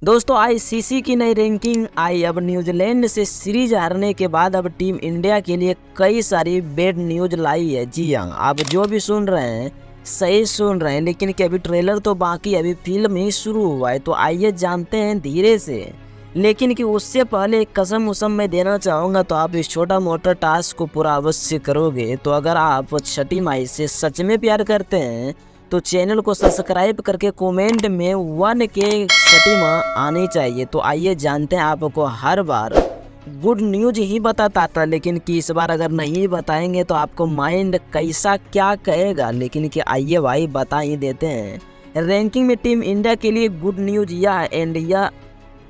दोस्तों आईसीसी की नई रैंकिंग आई। अब न्यूजीलैंड से सीरीज हारने के बाद अब टीम इंडिया के लिए कई सारी बैड न्यूज लाई है। जी हाँ, आप जो भी सुन रहे हैं सही सुन रहे हैं, लेकिन कि अभी ट्रेलर तो बाकी, अभी फिल्म ही शुरू हुआ है। तो आइए जानते हैं धीरे से, लेकिन कि उससे पहले एक कसम उसम मैं देना चाहूँगा, तो आप इस छोटा मोटा टास्क को पूरा अवश्य करोगे। तो अगर आप छठी माई से सच में प्यार करते हैं तो चैनल को सब्सक्राइब करके कमेंट में 1 के छठी माँ आनी चाहिए। तो आइए जानते हैं, आपको हर बार गुड न्यूज ही बताता था, लेकिन कि इस बार अगर नहीं बताएंगे तो आपको माइंड कैसा क्या कहेगा। लेकिन कि आइए भाई बता ही देते हैं। रैंकिंग में टीम इंडिया के लिए गुड न्यूज यह है, इंडिया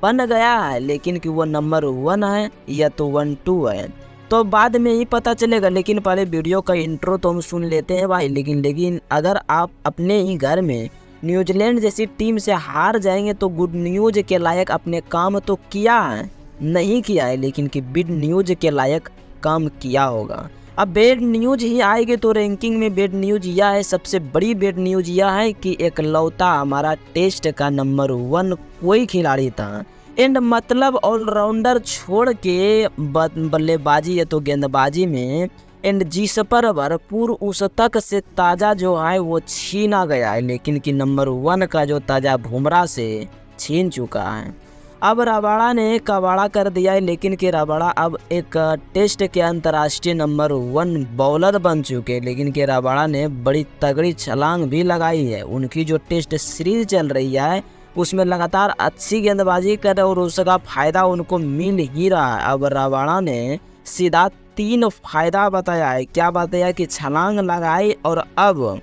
बन गया है, लेकिन कि वो नंबर 1 है या तो 1-2 है, तो बाद में ही पता चलेगा। लेकिन पहले वीडियो का इंट्रो तो हम सुन लेते हैं भाई। लेकिन अगर आप अपने ही घर में न्यूजीलैंड जैसी टीम से हार जाएंगे तो गुड न्यूज के लायक अपने काम तो किया है, नहीं किया है, लेकिन कि बैड न्यूज के लायक काम किया होगा। अब बैड न्यूज ही आएगी तो रैंकिंग में बैड न्यूज यह है, सबसे बड़ी बैड न्यूज यह है कि एकलौता हमारा टेस्ट का नंबर 1 कोई खिलाड़ी था। एंड मतलब ऑलराउंडर छोड़ के बल्लेबाजी या तो गेंदबाजी में एंड जिस पर भरपूर उस तक से ताज़ा जो है वो छीना गया है, लेकिन कि नंबर 1 का जो ताज़ा बुमराह से छीन चुका है। अब रबाड़ा ने कबाड़ा कर दिया है, लेकिन कि रबाड़ा अब एक टेस्ट के अंतर्राष्ट्रीय नंबर 1 बॉलर बन चुके हैं। लेकिन कि रबाड़ा ने बड़ी तगड़ी छलांग भी लगाई है। उनकी जो टेस्ट सीरीज चल रही है उसमें लगातार अच्छी गेंदबाजी कर और उसका फ़ायदा उनको मिल ही रहा है। अब रबाड़ा ने सीधा 3 फायदा बताया है। क्या बताया कि छलांग लगाई और अब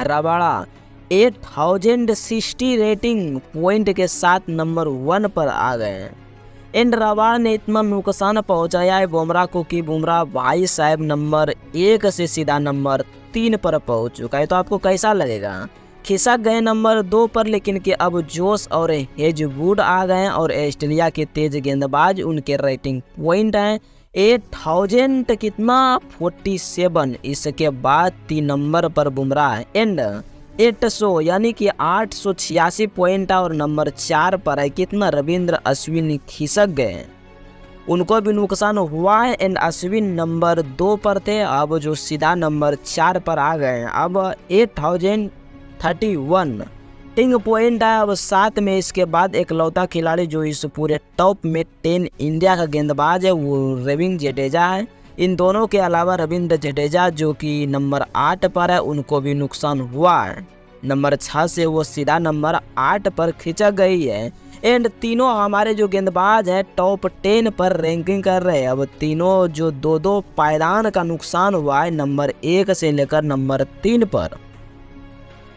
रबाड़ा 8060 रेटिंग पॉइंट के साथ नंबर 1 पर आ गए हैं। एंड रबाड़ा ने इतना नुकसान पहुंचाया है बुमराह को कि बुमराह भाई साहब नंबर 1 से सीधा नंबर 3 पर पहुंच चुका है। तो आपको कैसा लगेगा? खिसक गए नंबर 2 पर, लेकिन कि अब जोश और हेजवुड आ गए और ऑस्ट्रेलिया के तेज गेंदबाज, उनके रेटिंग पॉइंट हैं 8000 कितना 47। इसके बाद 3 नंबर पर बुमराह है एंड 800 यानी कि 886 पॉइंट और नंबर 4 पर है कितना रविंद्र अश्विन खिसक गए, उनको भी नुकसान हुआ है। एंड अश्विन नंबर 2 पर थे, अब जो सीधा नंबर 4 पर आ गए हैं। अब 8031 टिंग पॉइंट है अब 7 में। इसके बाद एकलौता खिलाड़ी जो इस पूरे टॉप में 10 इंडिया का गेंदबाज है वो रविंद्र जडेजा है। इन दोनों के अलावा रविंद्र जडेजा जो कि नंबर 8 पर है, उनको भी नुकसान हुआ है। नंबर 6 से वो सीधा नंबर 8 पर खिंचा गई है। एंड तीनों हमारे जो गेंदबाज हैं टॉप 10 पर रैंकिंग कर रहे हैं। अब तीनों जो 2-2 पायदान का नुकसान हुआ है, नंबर 1 से लेकर नंबर 3 पर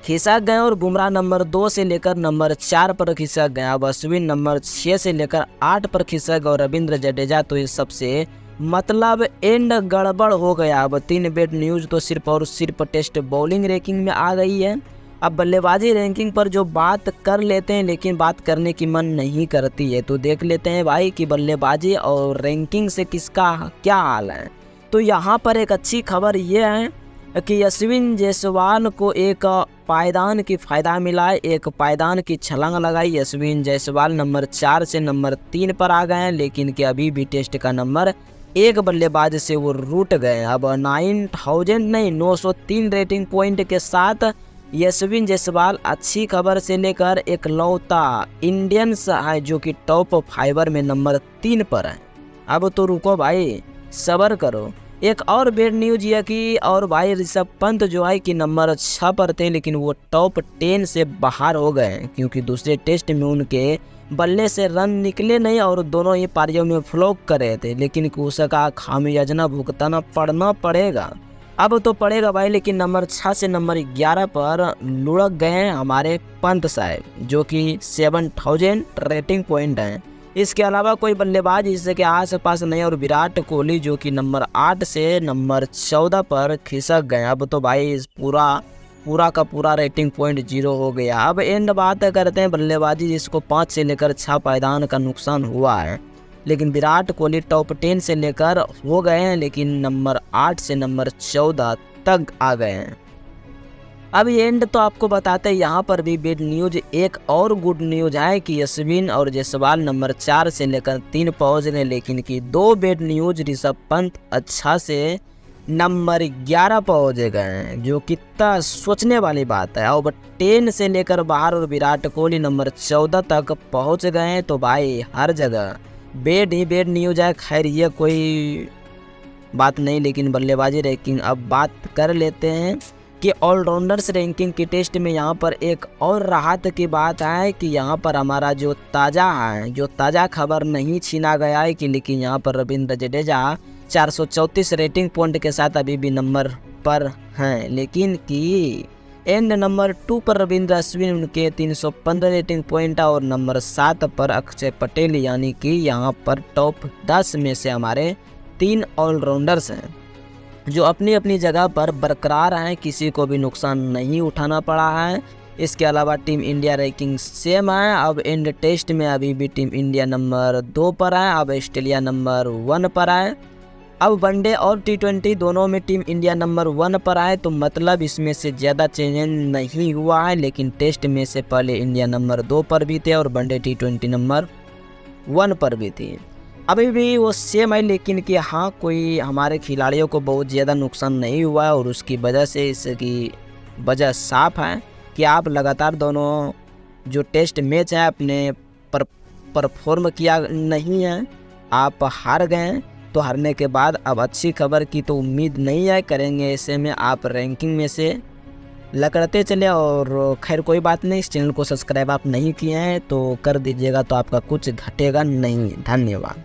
खिसक गए और बुमराह नंबर 2 से लेकर नंबर 4 पर खिसक गए। अब अश्विन नंबर 6 से लेकर 8 पर खिसक गए और रविंद्र जडेजा तो इस सबसे मतलब एंड गड़बड़ हो गया। अब 3 बैड न्यूज तो सिर्फ और सिर्फ टेस्ट बॉलिंग रैंकिंग में आ गई है। अब बल्लेबाजी रैंकिंग पर जो बात कर लेते हैं, लेकिन बात करने की मन नहीं करती है, तो देख लेते हैं भाई कि बल्लेबाजी और रैंकिंग से किसका क्या हाल है। तो यहाँ पर एक अच्छी खबर ये है कि अश्विन जायसवाल को एक पायदान की फ़ायदा मिला है, एक पायदान की छलांग लगाई। अश्विन जायसवाल नंबर 4 से नंबर 3 पर आ गए हैं, लेकिन कि अभी भी टेस्ट का नंबर 1 बल्लेबाज से वो रूट गए। अब 903 रेटिंग पॉइंट के साथ अश्विन जायसवाल अच्छी खबर से लेकर एकलौता इंडियंस है जो कि टॉप 5 में नंबर 3 पर है। अब तो रुको भाई, सब्र करो। एक और बैड न्यूज यह कि और भाई ऋषभ पंत जो है कि नंबर 6 पर थे, लेकिन वो टॉप 10 से बाहर हो गए क्योंकि दूसरे टेस्ट में उनके बल्ले से रन निकले नहीं और दोनों ही पारियों में फ्लॉप कर रहे थे। लेकिन उसका खामियाजा भुगतना पड़ना पड़ेगा, अब तो पड़ेगा भाई। लेकिन नंबर 6 से नंबर 11 पर लुढ़क गए हमारे पंत साहब जो कि 7000 रेटिंग पॉइंट हैं। इसके अलावा कोई बल्लेबाज इसके आस पास नहीं और विराट कोहली जो कि नंबर 8 से नंबर 14 पर खिसक गए। अब तो भाई पूरा का पूरा रेटिंग पॉइंट 0 हो गया। अब एंड बात करते हैं बल्लेबाजी जिसको 5 से लेकर 6 पायदान का नुकसान हुआ है, लेकिन विराट कोहली टॉप 10 से लेकर हो गए हैं, लेकिन नंबर 8 से नंबर 14 तक आ गए हैं। अब एंड तो आपको बताते हैं, यहाँ पर भी बैड न्यूज, एक और गुड न्यूज है कि अश्विन और जायसवाल नंबर 4 से लेकर 3 पहुँच गए, लेकिन कि 2 बैड न्यूज, ऋषभ पंत अच्छा से नंबर 11 पहुँच गए हैं, जो कितना सोचने वाली बात है। और 10 से लेकर बाहर और विराट कोहली नंबर 14 तक पहुँच गए हैं। तो भाई हर जगह बैड ही बैड न्यूज है। खैर ये कोई बात नहीं, लेकिन बल्लेबाजी रैंकिंग अब बात कर लेते हैं कि ऑलराउंडर्स रैंकिंग के टेस्ट में यहाँ पर एक और राहत की बात है कि यहाँ पर हमारा जो ताज़ा खबर नहीं छीना गया है कि, लेकिन यहाँ पर रविंद्र जडेजा 434 रेटिंग पॉइंट के साथ अभी भी नंबर पर हैं, लेकिन कि एंड नंबर 2 पर रविंद्र अश्विन, उनके 315 रेटिंग पॉइंट, और नंबर 7 पर अक्षय पटेल, यानी कि यहाँ पर टॉप 10 में से हमारे 3 ऑलराउंडर्स हैं जो अपनी अपनी जगह पर बरकरार हैं, किसी को भी नुकसान नहीं उठाना पड़ा है। इसके अलावा टीम इंडिया रैंकिंग सेम है। अब एंड टेस्ट में अभी भी टीम इंडिया नंबर 2 पर है, अब ऑस्ट्रेलिया नंबर 1 पर है। अब वनडे और T20 दोनों में टीम इंडिया नंबर 1 पर आए, तो मतलब इसमें से ज़्यादा चेंज नहीं हुआ है। लेकिन टेस्ट में से पहले इंडिया नंबर 2 पर भी थे और वनडे T20 नंबर 1 पर भी थी। अभी भी वो सेम है, लेकिन कि हाँ कोई हमारे खिलाड़ियों को बहुत ज़्यादा नुकसान नहीं हुआ है, और उसकी वजह से इसकी वजह साफ है कि आप लगातार दोनों जो टेस्ट मैच है अपने परफॉर्म किया नहीं है, आप हार गए। तो हारने के बाद अब अच्छी खबर की तो उम्मीद नहीं है करेंगे, ऐसे में आप रैंकिंग में से लकड़ते चले। और खैर कोई बात नहीं, इस चैनल को सब्सक्राइब आप नहीं किए हैं तो कर दीजिएगा, तो आपका कुछ घटेगा नहीं। धन्यवाद।